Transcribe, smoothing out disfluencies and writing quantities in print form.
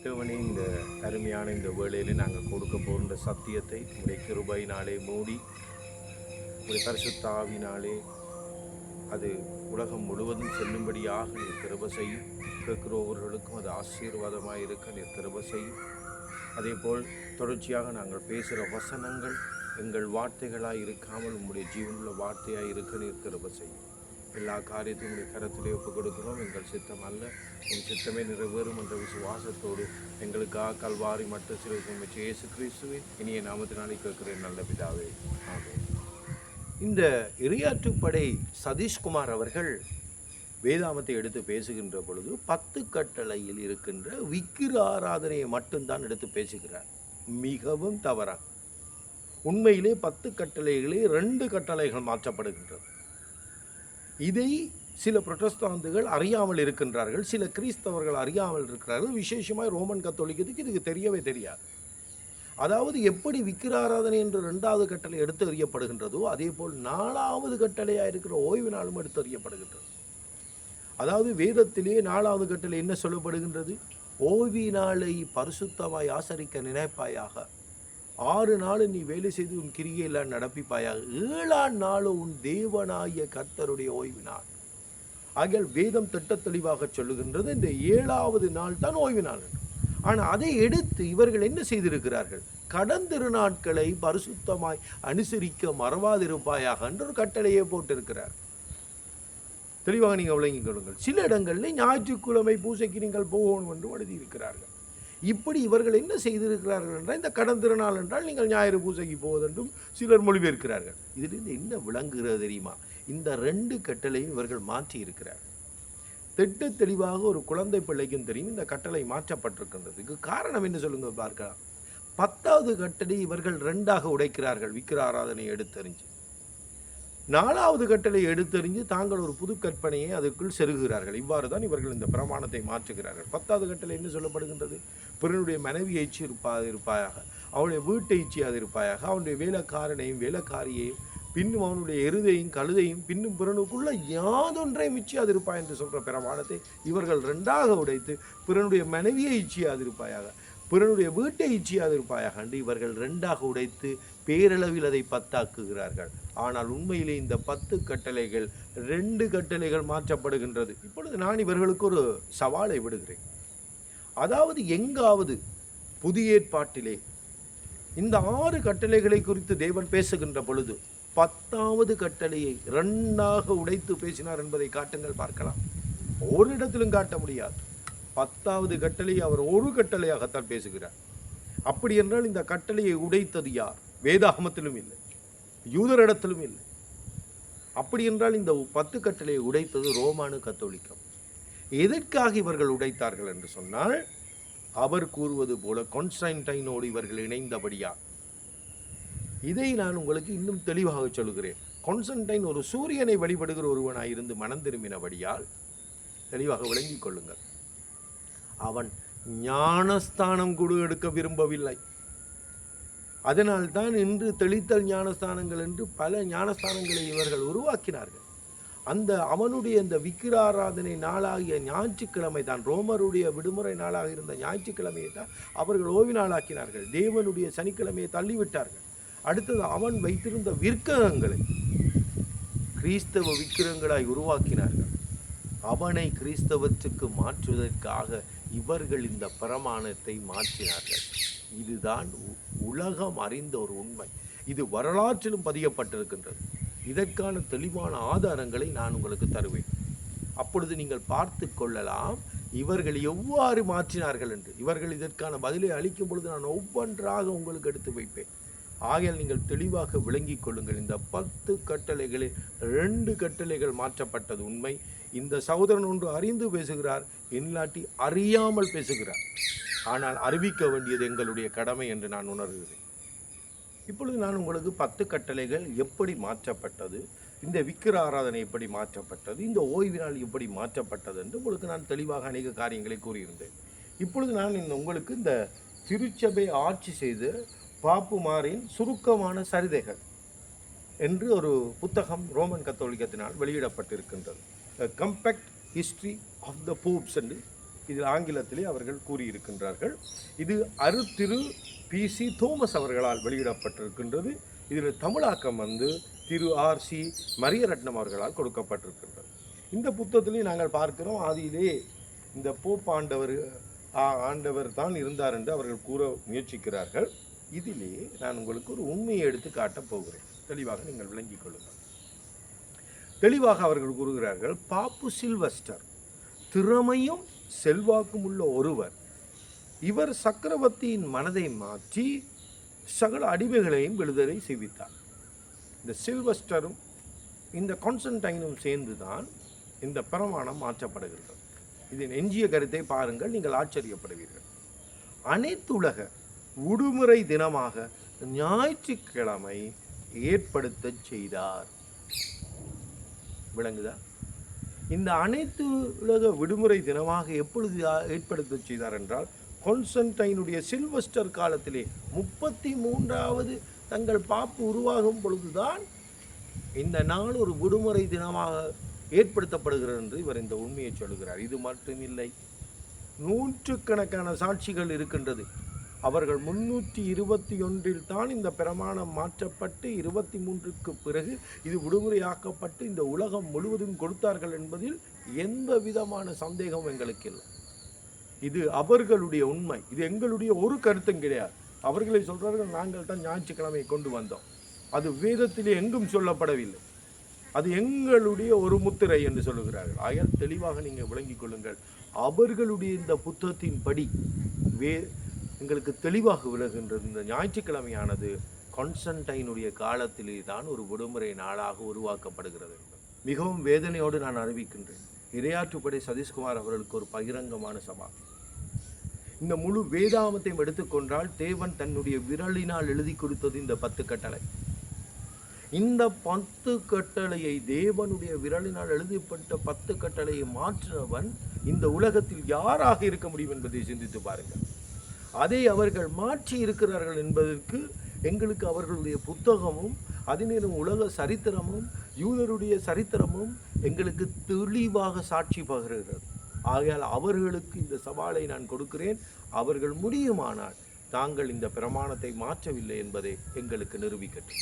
தேவனே, இந்த அருமையான இந்த வேளையில் நாங்கள் கொடுக்க போகின்ற சத்தியத்தை உடைய கிருபையினாலே மூடி உடைய பரிசுத்த ஆவினாலே அது உலகம் முழுவதும் செல்லும்படியாக நீர் கிருபை செய்யும். கேட்கிறவர்களுக்கும் அது ஆசீர்வாதமாக இருக்க நீர் கிருபை செய்யும். அதேபோல் தொடர்ச்சியாக நாங்கள் பேசுகிற வசனங்கள் எங்கள் வார்த்தைகளாக இருக்காமல் உங்களுடைய ஜீவனுள்ள வார்த்தையாக இருக்க நீர் கிருபை செய்யும். எல்லா காரியத்தையும் உடைய கரத்திலே ஒப்புக் கொடுக்கிறோம். எங்கள் சித்தம் அல்ல, உன் சித்தமே நிறைவேறும் என்ற விசுவாசத்தோடு எங்களுக்காக கல்வாரி மட்ட சிறுக்கும் வச்சு இயேசு கிறிஸ்துவின் இனிய நாமத்தினாலே கேட்கிறேன் நல்ல பிதாவே, ஆமென். இந்த இறையாற்றுப்படை சதீஷ்குமார் அவர்கள் வேதாமத்தை எடுத்து பேசுகின்ற பொழுது 10 கட்டளையில் இருக்கின்ற விக்கிர ஆராதனையை மட்டும்தான் எடுத்து பேசுகிறார். மிகவும் தவறாக. உண்மையிலே 10 கட்டளைகளே 2 கட்டளைகள் மாற்றப்படுகின்றது. இதை சில புரொட்டஸ்தாந்துகள் அறியாமல் இருக்கின்றார்கள், சில கிறிஸ்தவர்கள் அறியாமல் இருக்கிறார்கள். விசேஷமாக ரோமன் கத்தோலிக்கத்துக்கு இதுக்கு தெரியவே தெரியாது. அதாவது எப்படி விக்கிர ஆராதனை என்று 2வது கட்டளை எடுத்து அறியப்படுகின்றதோ அதே போல் 4வது கட்டளையாக இருக்கிற ஓய்வு நாளும் எடுத்து அறியப்படுகின்றது. அதாவது வேதத்திலே 4வது கட்டளை என்ன சொல்லப்படுகின்றது? ஓய்வு நாளை பரிசுத்தமாய் ஆசரிக்க நினைப்பாயாக. 6 நாள் நீ வேலை செய்து உன் கிரியையெல்லாம் நடப்பிப்பாயாக. 7ஆம் நாள் உன் தேவனாகிய கர்த்தருடைய ஓய்வு நாள். ஆகியால் வேதம் திட்ட தெளிவாக சொல்லுகின்றது இந்த 7வது நாள் தான் ஓய்வு நாள். ஆனால் அதை எடுத்து இவர்கள் என்ன செய்திருக்கிறார்கள்? கடந்திருநாட்களை பரிசுத்தமாய் அனுசரிக்க மறவாதிருப்பாயாக என்ற ஒரு கட்டளையை போட்டிருக்கிறார். தெளிவாக நீங்கள் விளங்கிக் கொள்ளுங்கள். சில இடங்களில் ஞாயிற்றுக்கிழமை பூசைக்கு நீங்கள் போகணும் என்று எழுதியிருக்கிறார்கள். இப்படி இவர்கள் என்ன செய்திருக்கிறார்கள் என்றால், இந்த கடந்திருநாள் என்றால் நீங்கள் ஞாயிறு பூசைக்கு போவதென்றும் சிலர் மொழிபெயர்க்கிறார்கள். இதிலிருந்து என்ன விளங்குகிறது தெரியுமா? இந்த 2 கட்டளையும் இவர்கள் மாற்றி இருக்கிறார்கள். திட்ட தெளிவாக ஒரு குழந்தை பிள்ளைக்கும் தெரியும் இந்த கட்டளை மாற்றப்பட்டிருக்கின்றதுக்கு காரணம் என்ன சொல்லுங்க பார்க்கலாம். 10வது கட்டளை இவர்கள் 2ஆக உடைக்கிறார்கள். விக்கிர ஆராதனை எடுத்தறிஞ்சு 4வது கட்டளை எடுத்தறிஞ்சு தாங்கள் ஒரு புது கற்பனையை அதுக்குள் செருகுகிறார்கள். இவ்வாறு தான் இவர்கள் இந்த பிரமாணத்தை மாற்றுகிறார்கள். 10வது கட்டளை என்ன சொல்லப்படுகின்றது? பிறனுடைய மனைவியை இருப்பாயாக, அவனுடைய வீட்டை இச்சியாது இருப்பாயாக, அவனுடைய வேலைக்காரனையும் வேலைக்காரியையும் பின்னும் அவனுடைய எருதையும் கழுதையும் பின்னும் பிறனுக்குள்ள யாதொன்றையும் இச்சியாது இருப்பாய் என்று சொல்கிற பிரமாணத்தை இவர்கள் 2ஆக உடைத்து பிறனுடைய மனைவியை இச்சியாது இருப்பாயாக, பிறனுடைய வீட்டை இச்சியாது இருப்பாயாக என்று இவர்கள் 2ஆக உடைத்து பேரளவில் அதை 10ஆக்குகிறார்கள். ஆனால் உண்மையிலே இந்த 10 கட்டளைகள் 2 கட்டளைகள் மாற்றப்படுகின்றது. இப்பொழுது நான் இவர்களுக்கு ஒரு சவாலை விடுகிறேன். அதாவது எங்காவது புதிய ஏற்பாட்டிலே இந்த 6 கட்டளைகளை குறித்து தேவன் பேசுகின்ற பொழுது 10வது கட்டளையை 2ஆக உடைத்து பேசினார் என்பதை காட்டுங்கள் பார்க்கலாம். ஒரு இடத்திலும் காட்ட முடியாது. 10வது கட்டளையை அவர் ஒரு கட்டளையாகத்தான் பேசுகிறார். அப்படி என்றால் இந்த கட்டளையை உடைத்தது யார்? வேதாகமத்திலும் இல்லை, யூதரிடத்திலும் இல்லை. அப்படி என்றால் இந்த 10 கட்டளையை உடைத்தது ரோமானு கத்தோலிக்கம். எதற்காக இவர்கள் உடைத்தார்கள் என்று சொன்னால், அவர் கூறுவது போல கான்ஸ்டன்டைனோடு இவர்கள் இணைந்தபடியா. இதை நான் உங்களுக்கு இன்னும் தெளிவாக சொல்கிறேன். கான்ஸ்டன்டைன் ஒரு சூரியனை வழிபடுகிற ஒருவனாய் இருந்து மனம் திரும்பினபடியால் தெளிவாக விளங்கிக் கொள்ளுங்கள். அவன் ஞானஸ்தானம் கூட எடுக்க விரும்பவில்லை. அதனால்தான் இன்று தெளித்தல் ஞானஸ்தானங்கள் என்று பல ஞானஸ்தானங்களை இவர்கள் உருவாக்கினார்கள். அவனுடைய இந்த விக்கிர ஆராதனை நாளாகிய ஞாயிற்றுக்கிழமை தான், ரோமருடைய விடுமுறை நாளாக இருந்த ஞாயிற்றுக்கிழமையை தான் அவர்கள் ஓய்வு நாளாக்கினார்கள். தேவனுடைய சனிக்கிழமையை தள்ளிவிட்டார்கள். அடுத்தது அவன் வைத்திருந்த விக்கிரகங்களை கிறிஸ்தவ விக்கிரகங்களாய் உருவாக்கினார்கள். அவனை கிறிஸ்தவத்துக்கு மாற்றுவதற்காக இவர்கள் இந்த பிரமாணத்தை மாற்றினார்கள். இதுதான் உலகம் அறிந்த ஒரு உண்மை. இது வரலாற்றிலும் பதியப்பட்டிருக்கின்றது. இதற்கான தெளிவான ஆதாரங்களை நான் உங்களுக்கு தருவேன். அப்பொழுது நீங்கள் பார்த்து கொள்ளலாம் இவர்கள் எவ்வாறு மாற்றினார்கள் என்று. இவர்கள் இதற்கான பதிலை அளிக்கும் பொழுது நான் ஒவ்வொன்றாக உங்களுக்கு எடுத்து வைப்பேன். ஆகையால் நீங்கள் தெளிவாக விளங்கிக் கொள்ளுங்கள். இந்த 10 கட்டளைகளில் 2 கட்டளைகள் மாற்றப்பட்டது உண்மை. இந்த சகோதரன் ஒன்று அறிந்து பேசுகிறார், இல்லாட்டி அறியாமல் பேசுகிறார். ஆனால் அறிவிக்க வேண்டியது எங்களுடைய கடமை என்று நான் உணர்கிறேன். இப்பொழுது நான் உங்களுக்கு 10 கட்டளைகள் எப்படி மாற்றப்பட்டது, இந்த விக்கிர ஆராதனை எப்படி மாற்றப்பட்டது, இந்த ஓய்வினால் எப்படி மாற்றப்பட்டது என்று உங்களுக்கு நான் தெளிவாக அநேக காரியங்களை கூறியிருந்தேன். இப்பொழுது நான் உங்களுக்கு இந்த திருச்சபை ஆட்சி செய்து பாப்புமாரின் சுருக்கமான சரிதைகள் என்று ஒரு புத்தகம் ரோமன் கத்தோலிக்கத்தினால் வெளியிடப்பட்டிருக்கின்றது. Compact history of the popes என்று இதில் ஆங்கிலத்திலே அவர்கள் கூறியிருக்கின்றார்கள். இது அருத்திரு PC தோமஸ் அவர்களால் வெளியிடப்பட்டிருக்கின்றது. இதில் தமிழாக்கம் திரு RC மரியரட்னம் அவர்களால் கொடுக்கப்பட்டிருக்கின்றது. இந்த புத்தகத்திலே நாங்கள் பார்க்கிறோம், ஆதியிலே இந்த போப் ஆண்டவர் தான் இருந்தார் என்று அவர்கள் கூற முயற்சிக்கிறார்கள். இதிலே நான் உங்களுக்கு ஒரு உண்மையை எடுத்து காட்டப் போகிறேன். தெளிவாக நீங்கள் விளங்கிக் கொள்ளுங்கள். தெளிவாக அவர்கள் கூறுகிறார்கள், பாப்பு சில்வஸ்டர் திறமையும் செல்வாக்கும் உள்ள ஒருவர். இவர் சக்கரவர்த்தியின் மனதை மாற்றி சகல அடிமைகளையும் விடுதலை செய்வித்தார். இந்த சில்வஸ்டரும் இந்த கான்ஸ்டன்டைனும் சேர்ந்துதான் இந்த பிரமாணம் மாற்றப்படுகிறது. இதன் எஞ்சிய கருத்தை பாருங்கள், நீங்கள் ஆச்சரியப்படுவீர்கள். அனைத்துலக விடுமுறை தினமாக ஞாயிற்றுக்கிழமை ஏற்படுத்த செய்தார். விளங்குதா? இந்த அனைத்து உலக விடுமுறை தினமாக எப்பொழுது ஏற்படுத்த செய்தார் என்றால், கான்ஸ்டன்டைனுடைய சில்வஸ்டர் காலத்திலே 33வது தங்கள் பாப்பு உருவாகும் பொழுதுதான் இந்த நாள் ஒரு விடுமுறை தினமாக ஏற்படுத்தப்படுகிறது என்று இவர் இந்த உண்மையை சொல்கிறார். இது மட்டுமில்லை, நூற்றுக்கணக்கான சாட்சிகள் இருக்கின்றது. அவர்கள் 321 தான் இந்த பிரமாணம் மாற்றப்பட்டு 23க்கு பிறகு இது விடுமுறையாக்கப்பட்டு இந்த உலகம் முழுவதும் கொடுத்தார்கள் என்பதில் எந்த விதமான சந்தேகம் எங்களுக்கு இல்லை. இது அவர்களுடைய உண்மை. இது எங்களுடைய ஒரு கருத்தும் கிடையாது. அவர்களை சொல்றார்கள், நாங்கள் தான் ஞாயிற்றுக்கிழமை கொண்டு வந்தோம். அது வேதத்திலே எங்கும் சொல்லப்படவில்லை. அது எங்களுடைய ஒரு முத்திரை என்று சொல்லுகிறார்கள். ஆகையால் தெளிவாக நீங்கள் விளங்கிக் கொள்ளுங்கள். அவர்களுடைய இந்த புத்தகத்தின் படி எங்களுக்கு தெளிவாக விளங்குகின்றது. இந்த ஞாயிற்றுக்கிழமையானது கான்ஸ்டன்டைனுடைய காலத்திலே தான் ஒரு விடுமுறை நாளாக உருவாக்கப்படுகிறது. மிகவும் வேதனையோடு நான் அறிவிக்கின்றேன், இறையாற்றுப்படை சதீஷ்குமார் அவர்களுக்கு ஒரு பகிரங்கமான சபா. இந்த முழு வேதாமத்தையும் எடுத்துக்கொண்டால் தேவன் தன்னுடைய விரலினால் எழுதி கொடுத்தது இந்த 10 கட்டளை. இந்த 10 கட்டளையை, தேவனுடைய விரலினால் எழுதப்பட்ட 10 கட்டளையை மாற்றினவன் இந்த உலகத்தில் யாராக இருக்க முடியும் என்பதை சிந்தித்து பாருங்கள். அதை அவர்கள் மாற்றி இருக்கிறார்கள் என்பதற்கு எங்களுக்கு அவர்களுடைய புத்தகமும் அதனிலும் உலக சரித்திரமும் யூதருடைய சரித்திரமும் எங்களுக்கு தெளிவாக சாட்சி பகிர்கிறது. ஆகையால் அவர்களுக்கு இந்த சவாலை நான் கொடுக்கிறேன். அவர்கள் முடியுமானால் தாங்கள் இந்த பிரமாணத்தை மாற்றவில்லை என்பதை எங்களுக்கு நிரூபிக்கட்டும்.